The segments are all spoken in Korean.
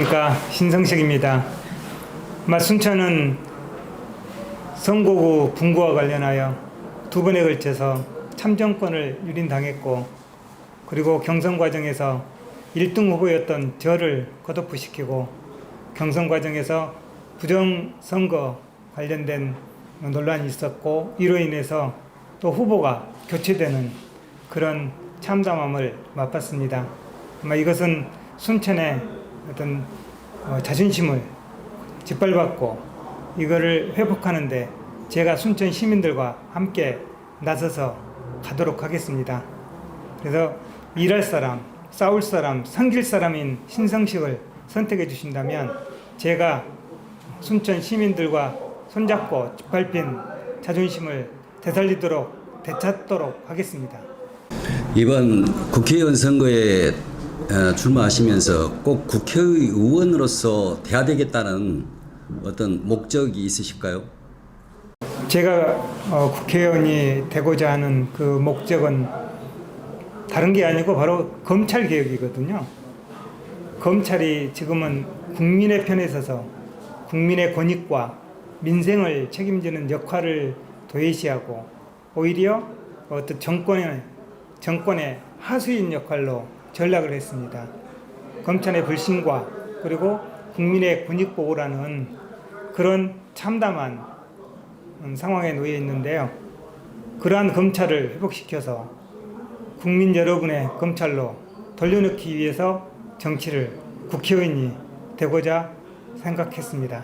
안녕하십니까. 신성식입니다. 순천은 선거구 분구와 관련하여 두 번에 걸쳐서 참정권을 유린당했고, 그리고 경선 과정에서 1등 후보였던 저를 컷오프시키고, 경선 과정에서 부정선거 관련된 논란이 있었고, 이로 인해서 또 후보가 교체되는 그런 참담함을 맛봤습니다. 이것은 순천의 어떤 자존심을 짓밟았고, 이거를 회복하는데 제가 순천 시민들과 함께 나서서 가도록 하겠습니다. 그래서 일할 사람, 싸울 사람, 섬길 사람인 신성식을 선택해 주신다면 제가 순천 시민들과 손잡고 짓밟힌 자존심을 되찾도록 하겠습니다. 이번 국회의원 선거에 출마하시면서 꼭 국회의원으로서 돼야 되겠다는 어떤 목적이 있으실까요? 제가 국회의원이 되고자 하는 그 목적은 다른 게 아니고 바로 검찰 개혁이거든요. 검찰이 지금은 국민의 편에 서서 국민의 권익과 민생을 책임지는 역할을 도외시하고, 오히려 어떤 정권의 하수인 역할로 전락을 했습니다. 검찰의 불신과 그리고 국민의 권익보호라는 그런 참담한 상황에 놓여 있는데요. 그러한 검찰을 회복시켜서 국민 여러분의 검찰로 돌려놓기 위해서 국회의원이 되고자 생각했습니다.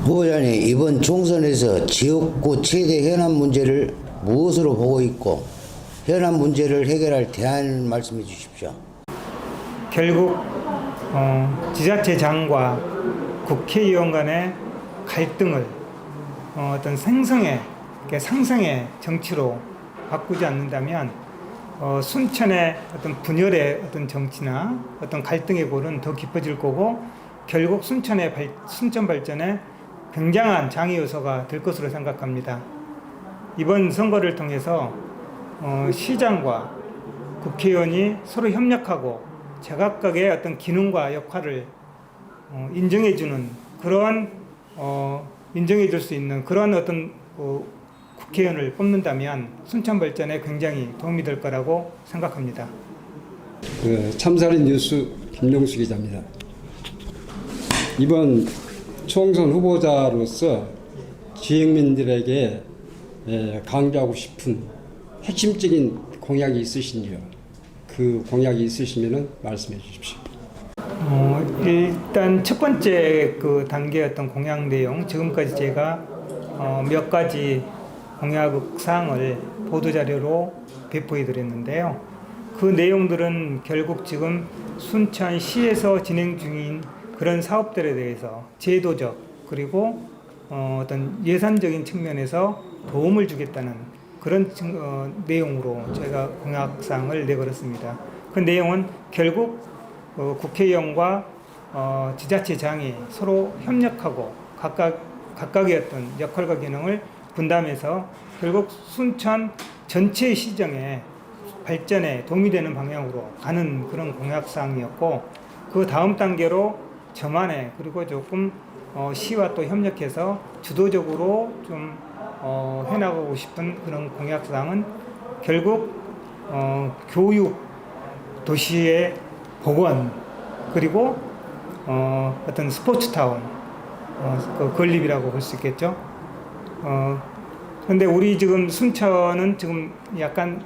후보자님, 이번 총선에서 지역구 최대 현안 문제를 무엇으로 보고 있고 현안 문제를 해결할 대안을 말씀해 주십시오. 결국 지자체장과 국회의원 간의 갈등을 어떤 상성의 정치로 바꾸지 않는다면 순천의 어떤 분열의 어떤 정치나 어떤 갈등의 골은 더 깊어질 거고, 결국 순천 발전에 굉장한 장애 요소가 될 것으로 생각합니다. 이번 선거를 통해서 시장과 국회의원이 서로 협력하고 제각각의 어떤 기능과 역할을 인정해주는 그런 인정해줄 수 있는 그런 어떤 국회의원을 뽑는다면 순천 발전에 굉장히 도움이 될 거라고 생각합니다. 참살인 뉴스 김용수 기자입니다. 이번 총선 후보자로서 지역민들에게 강조하고 싶은 핵심적인 공약이 있으신지요? 그 공약이 있으시면 말씀해 주십시오. 일단 첫 번째 그 단계였던 공약 내용, 지금까지 제가 몇 가지 공약 사항을 보도자료로 배포해 드렸는데요. 그 내용들은 결국 지금 순천시에서 진행 중인 그런 사업들에 대해서 제도적 그리고 어떤 예산적인 측면에서 도움을 주겠다는 그런 내용으로 저희가 공약사항을 내걸었습니다. 그 내용은 결국 국회의원과 지자체장이 서로 협력하고 각각의 어떤 역할과 기능을 분담해서 결국 순천 전체 시정의 발전에 도움이 되는 방향으로 가는 그런 공약사항이었고, 그 다음 단계로 저만의 그리고 조금 시와 또 협력해서 주도적으로 좀 해나가고 싶은 그런 공약사항은 결국 교육, 도시의 복원, 그리고 어떤 스포츠타운, 그 건립이라고 볼 수 있겠죠. 그런데 우리 지금 순천은 지금 약간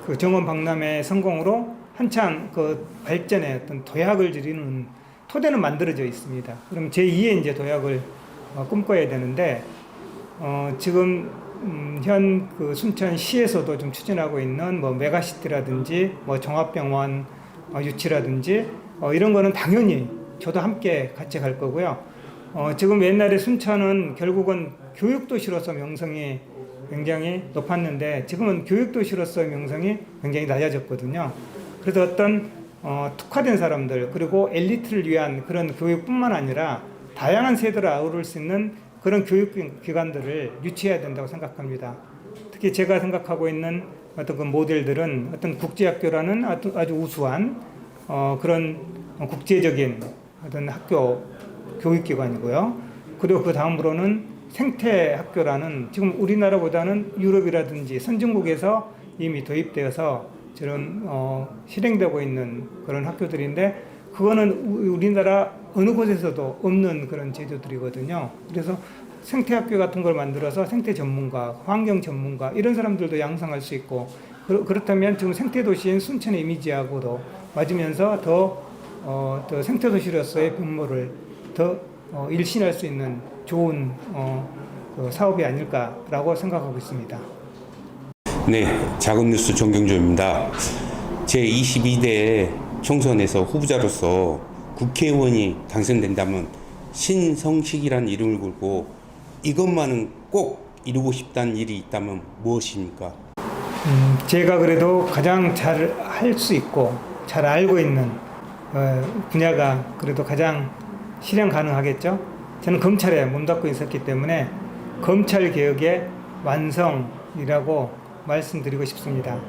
그 정원 박람회 성공으로 한창 그 발전의 어떤 도약을 지르는 토대는 만들어져 있습니다. 그럼 제2의 이제 도약을 꿈꿔야 되는데, 지금 현 그 순천시에서도 좀 추진하고 있는 메가시티라든지 종합병원 유치라든지 이런 거는 당연히 저도 함께 같이 갈 거고요. 지금 옛날에 순천은 결국은 교육도시로서 명성이 굉장히 높았는데 지금은 교육도시로서 명성이 굉장히 낮아졌거든요. 그래서 어떤 특화된 사람들, 그리고 엘리트를 위한 그런 교육뿐만 아니라 다양한 세대를 아우를 수 있는 그런 교육기관들을 유치해야 된다고 생각합니다. 특히 제가 생각하고 있는 어떤 그 모델들은 어떤 국제학교라는 아주 우수한 그런 국제적인 어떤 학교 교육기관이고요. 그리고 그 다음으로는 생태학교라는 지금 우리나라보다는 유럽이라든지 선진국에서 이미 도입되어서 저런 실행되고 있는 그런 학교들인데 그거는 우리나라 어느 곳에서도 없는 그런 제도들이거든요. 그래서 생태학교 같은 걸 만들어서 생태 전문가, 환경 전문가 이런 사람들도 양성할 수 있고 그렇다면 지금 생태도시인 순천의 이미지하고도 맞으면서 더 생태도시로서의 변모를 더 일신할 수 있는 좋은 그 사업이 아닐까라고 생각하고 있습니다. 네, 작은뉴스 정경조입니다. 제22대 총선에서 후보자로서 국회의원이 당선된다면 신성식이라는 이름을 걸고 이것만은 꼭 이루고 싶다는 일이 있다면 무엇입니까? 제가 그래도 가장 잘 할 수 있고 잘 알고 있는 분야가 그래도 가장 실현 가능하겠죠. 저는 검찰에 몸담고 있었기 때문에 검찰 개혁의 완성이라고 말씀드리고 싶습니다.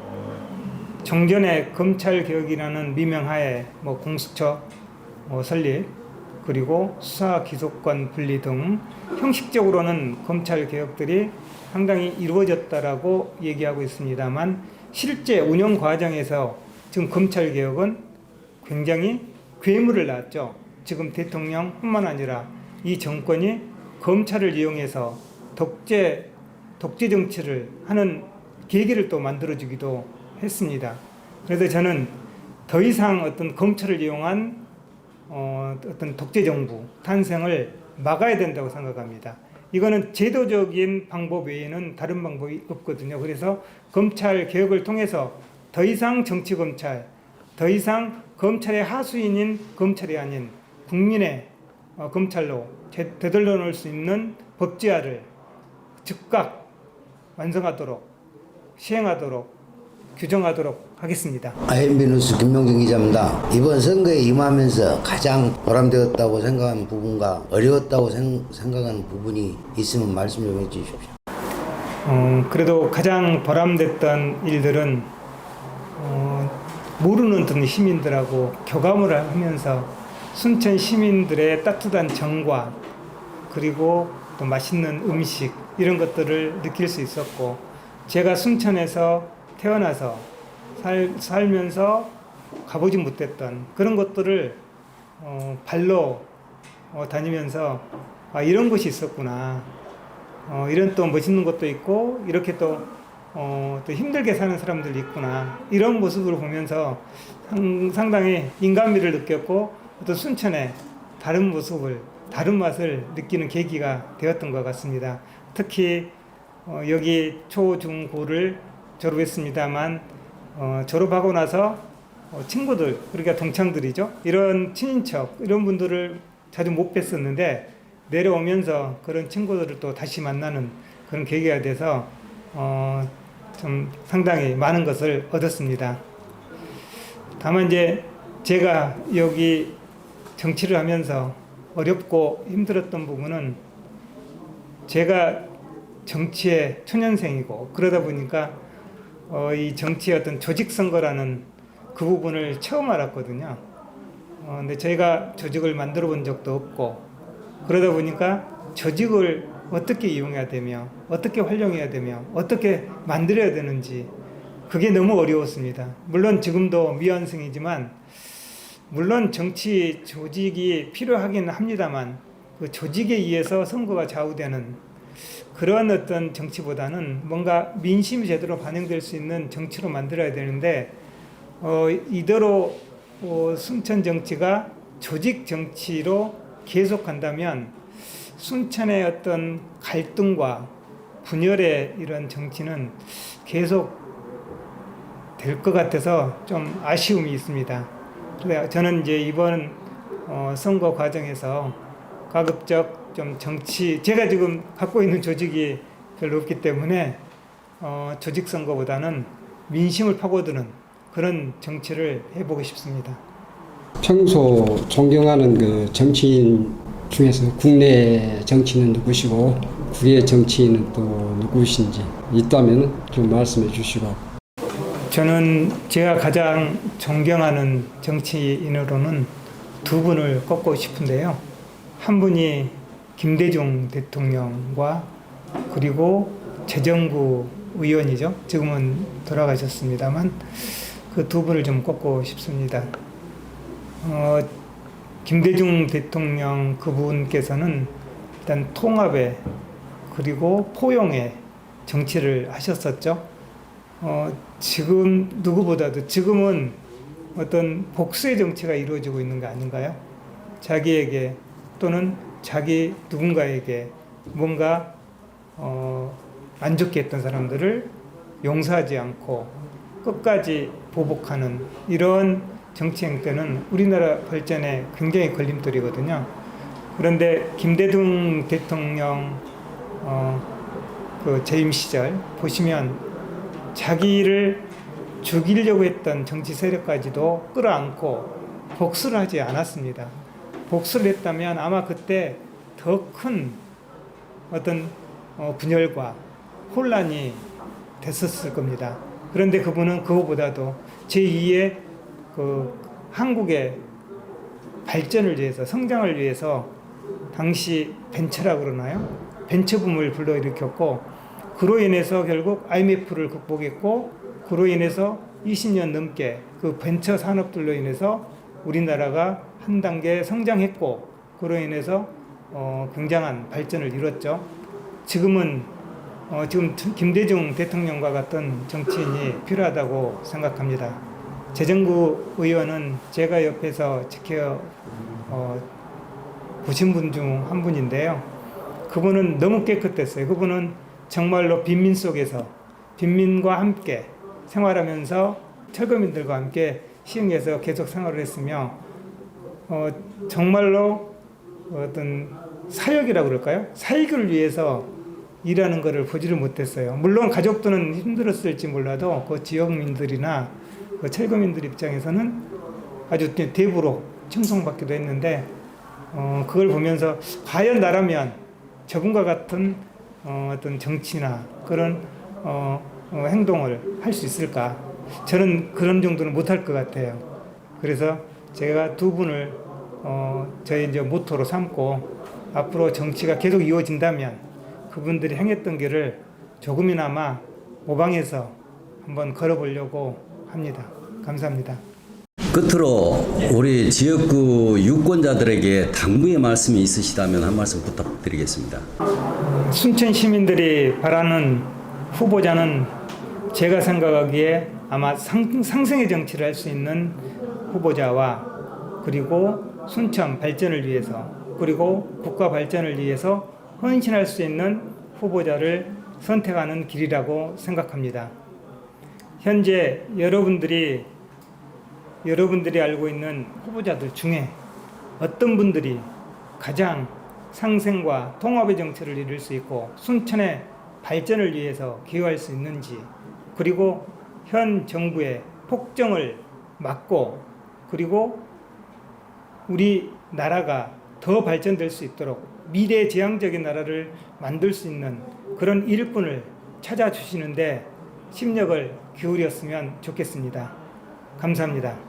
종전에 검찰 개혁이라는 미명하에 공수처 설립 그리고 수사 기소권 분리 등 형식적으로는 검찰 개혁들이 상당히 이루어졌다라고 얘기하고 있습니다만 실제 운영 과정에서 지금 검찰 개혁은 굉장히 괴물을 낳았죠. 지금 대통령뿐만 아니라 이 정권이 검찰을 이용해서 독재 정치를 하는 계기를 또 만들어주기도 했습니다. 그래서 저는 더 이상 어떤 검찰을 이용한 어떤 독재 정부 탄생을 막아야 된다고 생각합니다. 이거는 제도적인 방법 외에는 다른 방법이 없거든요. 그래서 검찰 개혁을 통해서 더 이상 정치 검찰, 더 이상 검찰의 하수인인 검찰이 아닌 국민의 검찰로 되돌려 놓을 수 있는 법제화를 즉각 완성하도록 시행하도록 규정하도록 하겠습니다. IMB 뉴스 김명경 기자입니다. 이번 선거에 임하면서 가장 보람되었다고 생각하는 부분과 어려웠다고 생각하는 부분이 있으면 말씀 좀 해주십시오. 그래도 가장 보람됐던 일들은 모르는 어떤 시민들하고 교감을 하면서 순천 시민들의 따뜻한 정과 그리고 또 맛있는 음식 이런 것들을 느낄 수 있었고 제가 순천에서 태어나서 살면서 가보지 못했던 그런 것들을 발로 다니면서 이런 곳이 있었구나. 이런 또 멋있는 것도 있고 이렇게 또 힘들게 사는 사람들이 있구나. 이런 모습을 보면서 상당히 인간미를 느꼈고 또 순천의 다른 모습을 다른 맛을 느끼는 계기가 되었던 것 같습니다. 특히 여기 초, 중, 고를 졸업했습니다만 졸업하고 나서 친구들 그러니까 동창들이죠. 이런 친인척 이런 분들을 자주 못 뵀었는데 내려오면서 그런 친구들을 또 다시 만나는 그런 계기가 돼서 좀 상당히 많은 것을 얻었습니다. 다만 이제 제가 여기 정치를 하면서 어렵고 힘들었던 부분은 제가 정치의 초년생이고 그러다 보니까 이 정치의 어떤 조직 선거라는 그 부분을 처음 알았거든요. 근데 저희가 조직을 만들어 본 적도 없고 그러다 보니까 조직을 어떻게 이용해야 되며 어떻게 활용해야 되며 어떻게 만들어야 되는지 그게 너무 어려웠습니다. 물론 지금도 미완성이지만 물론 정치 조직이 필요하긴 합니다만 그 조직에 의해서 선거가 좌우되는 그런 어떤 정치보다는 뭔가 민심이 제대로 반영될 수 있는 정치로 만들어야 되는데 이대로 순천 정치가 조직 정치로 계속 간다면 순천의 어떤 갈등과 분열의 이런 정치는 계속 될 것 같아서 좀 아쉬움이 있습니다. 그래서 저는 이제 이번 선거 과정에서 가급적 좀 정치 제가 지금 갖고 있는 조직이 별로 없기 때문에 조직 선거보다는 민심을 파고드는 그런 정치를 해보고 싶습니다. 평소 존경하는 그 정치인 중에서 국내 정치인은 누구시고 국외 정치인은 또 누구신지 있다면 좀 말씀해 주시고. 저는 제가 가장 존경하는 정치인으로는 두 분을 꼽고 싶은데요. 한 분이 김대중 대통령과 그리고 재정부 의원이죠. 지금은 돌아가셨습니다만 그 두 분을 좀 꼽고 싶습니다. 김대중 대통령 그분께서는 일단 통합에 그리고 포용에 정치를 하셨었죠. 지금 누구보다도 지금은 어떤 복수의 정치가 이루어지고 있는 거 아닌가요? 자기에게 또는 자기 누군가에게 뭔가 안 좋게 했던 사람들을 용서하지 않고 끝까지 보복하는 이런 정치 행태는 우리나라 발전에 굉장히 걸림돌이거든요. 그런데 김대중 대통령 그 재임 시절 보시면 자기를 죽이려고 했던 정치 세력까지도 끌어안고 복수를 하지 않았습니다. 복수를 했다면 아마 그때 더 큰 어떤 분열과 혼란이 됐었을 겁니다. 그런데 그분은 그거보다도 제2의 그 한국의 발전을 위해서 성장을 위해서 당시 벤처라고 그러나요? 벤처붐을 불러일으켰고 그로 인해서 결국 IMF를 극복했고 그로 인해서 20년 넘게 그 벤처 산업들로 인해서 우리나라가 한 단계 성장했고 그로 인해서 굉장한 발전을 이뤘죠. 지금 김대중 대통령과 같은 정치인이 필요하다고 생각합니다. 재정부 의원은 제가 옆에서 지켜 보신 분 중 한 분인데요. 그분은 너무 깨끗했어요. 그분은 정말로 빈민 속에서 빈민과 함께 생활하면서 철거민들과 함께 시흥에서 계속 생활을 했으며 정말로 어떤 사역이라고 그럴까요? 사익을 위해서 일하는 것을 보지를 못했어요. 물론 가족들은 힘들었을지 몰라도 그 지역민들이나 그 철거민들 입장에서는 아주 대부로 칭송받기도 했는데 그걸 보면서 과연 나라면 저분과 같은 어떤 정치나 그런 행동을 할 수 있을까? 저는 그런 정도는 못할 것 같아요. 그래서 제가 두 분을 저희 이제 모토로 삼고 앞으로 정치가 계속 이어진다면 그분들이 행했던 길을 조금이나마 모방해서 한번 걸어보려고 합니다. 감사합니다. 끝으로 우리 지역구 유권자들에게 당부의 말씀이 있으시다면 한 말씀 부탁드리겠습니다. 순천 시민들이 바라는 후보자는 제가 생각하기에 아마 상생의 정치를 할 수 있는 후보자와 그리고 순천 발전을 위해서 그리고 국가 발전을 위해서 헌신할 수 있는 후보자를 선택하는 길이라고 생각합니다. 현재 여러분들이 알고 있는 후보자들 중에 어떤 분들이 가장 상생과 통합의 정치를 이룰 수 있고 순천의 발전을 위해서 기여할 수 있는지 그리고 현 정부의 폭정을 막고 그리고 우리 나라가 더 발전될 수 있도록 미래지향적인 나라를 만들 수 있는 그런 일꾼을 찾아주시는데 심력을 기울였으면 좋겠습니다. 감사합니다.